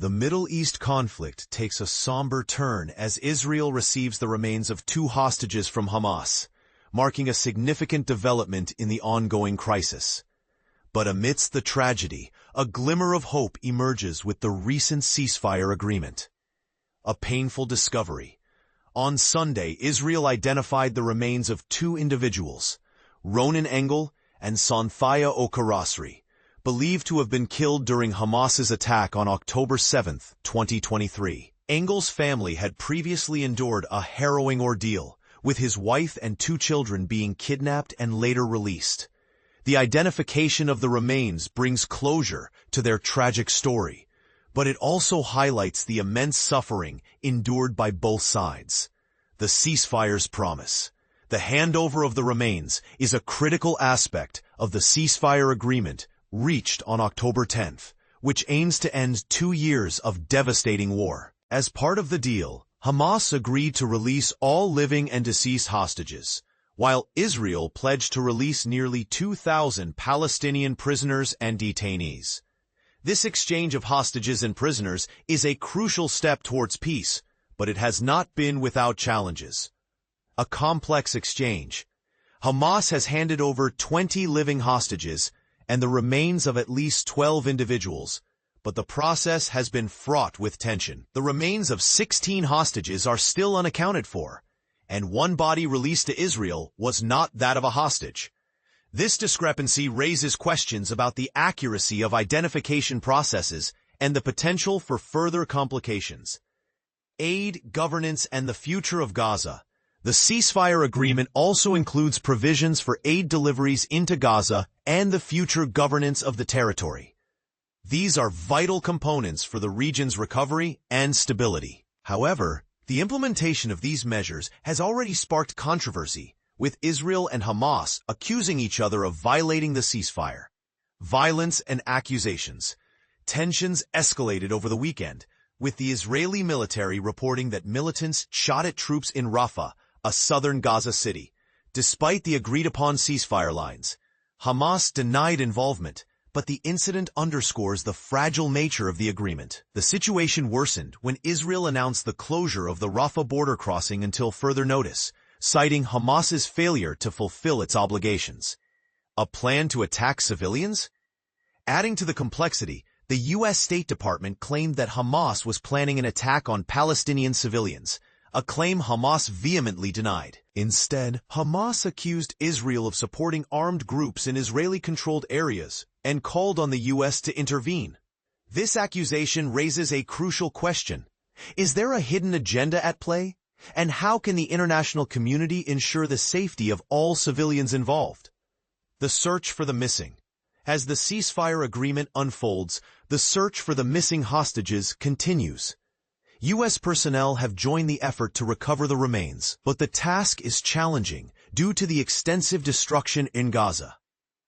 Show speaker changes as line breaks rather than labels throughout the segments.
The Middle East conflict takes a somber turn as Israel receives the remains of 2 hostages from Hamas, marking a significant development in the ongoing crisis. But amidst the tragedy, a glimmer of hope emerges with the recent ceasefire agreement. A painful discovery. On Sunday, Israel identified the remains of 2 individuals, Ronen Engel and Sonthia Okarasri, believed to have been killed during Hamas's attack on October 7, 2023. Engel's family had previously endured a harrowing ordeal, with his wife and 2 children being kidnapped and later released. The identification of the remains brings closure to their tragic story, but it also highlights the immense suffering endured by both sides. The ceasefire's promise. The handover of the remains is a critical aspect of the ceasefire agreement reached on October 10, which aims to end 2 years of devastating war. As part of the deal, Hamas agreed to release all living and deceased hostages, while Israel pledged to release nearly 2,000 Palestinian prisoners and detainees. This exchange of hostages and prisoners is a crucial step towards peace, but it has not been without challenges. A complex exchange. Hamas has handed over 20 living hostages and the remains of at least 12 individuals, but the process has been fraught with tension. The remains of 16 hostages are still unaccounted for, and 1 body released to Israel was not that of a hostage. This discrepancy raises questions about the accuracy of identification processes and the potential for further complications. Aid, governance, and the future of Gaza. The ceasefire agreement also includes provisions for aid deliveries into Gaza and the future governance of the territory. These are vital components for the region's recovery and stability. However, the implementation of these measures has already sparked controversy, with Israel and Hamas accusing each other of violating the ceasefire. Violence and accusations. Tensions escalated over the weekend, with the Israeli military reporting that militants shot at troops in Rafah, a southern Gaza city. Despite the agreed-upon ceasefire lines, Hamas denied involvement, but the incident underscores the fragile nature of the agreement. The situation worsened when Israel announced the closure of the Rafah border crossing until further notice, citing Hamas's failure to fulfill its obligations. A plan to attack civilians? Adding to the complexity, the U.S. State Department claimed that Hamas was planning an attack on Palestinian civilians, a claim Hamas vehemently denied. Instead, Hamas accused Israel of supporting armed groups in Israeli-controlled areas and called on the U.S. to intervene. This accusation raises a crucial question. Is there a hidden agenda at play? And how can the international community ensure the safety of all civilians involved? The search for the missing. As the ceasefire agreement unfolds, the search for the missing hostages continues. U.S. personnel have joined the effort to recover the remains, but the task is challenging due to the extensive destruction in Gaza.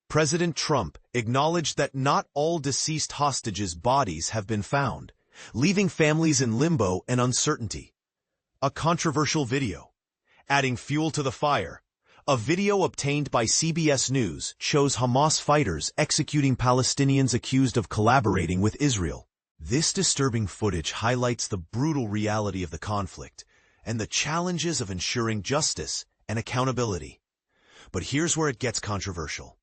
President Trump acknowledged that not all deceased hostages' bodies have been found, leaving families in limbo and uncertainty. A controversial video. Adding fuel to the fire, a video obtained by CBS News shows Hamas fighters executing Palestinians accused of collaborating with Israel. This disturbing footage highlights the brutal reality of the conflict and the challenges of ensuring justice and accountability. But here's where it gets controversial.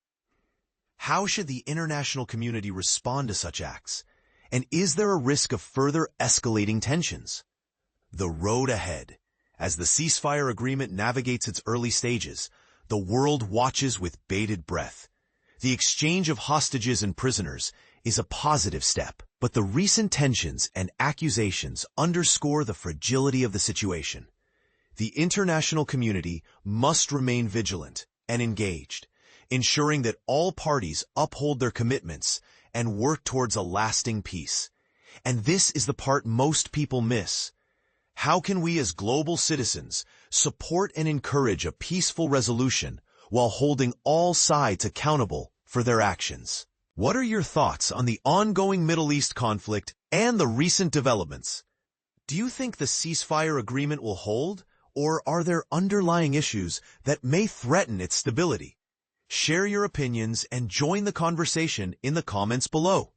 How should the international community respond to such acts? And is there a risk of further escalating tensions? The road ahead. As the ceasefire agreement navigates its early stages, the world watches with bated breath. The exchange of hostages and prisoners is a positive step, but the recent tensions and accusations underscore the fragility of the situation. The international community must remain vigilant and engaged, ensuring that all parties uphold their commitments and work towards a lasting peace. And this is the part most people miss. How can we as global citizens support and encourage a peaceful resolution while holding all sides accountable for their actions? What are your thoughts on the ongoing Middle East conflict and the recent developments? Do you think the ceasefire agreement will hold, or are there underlying issues that may threaten its stability? Share your opinions and join the conversation in the comments below.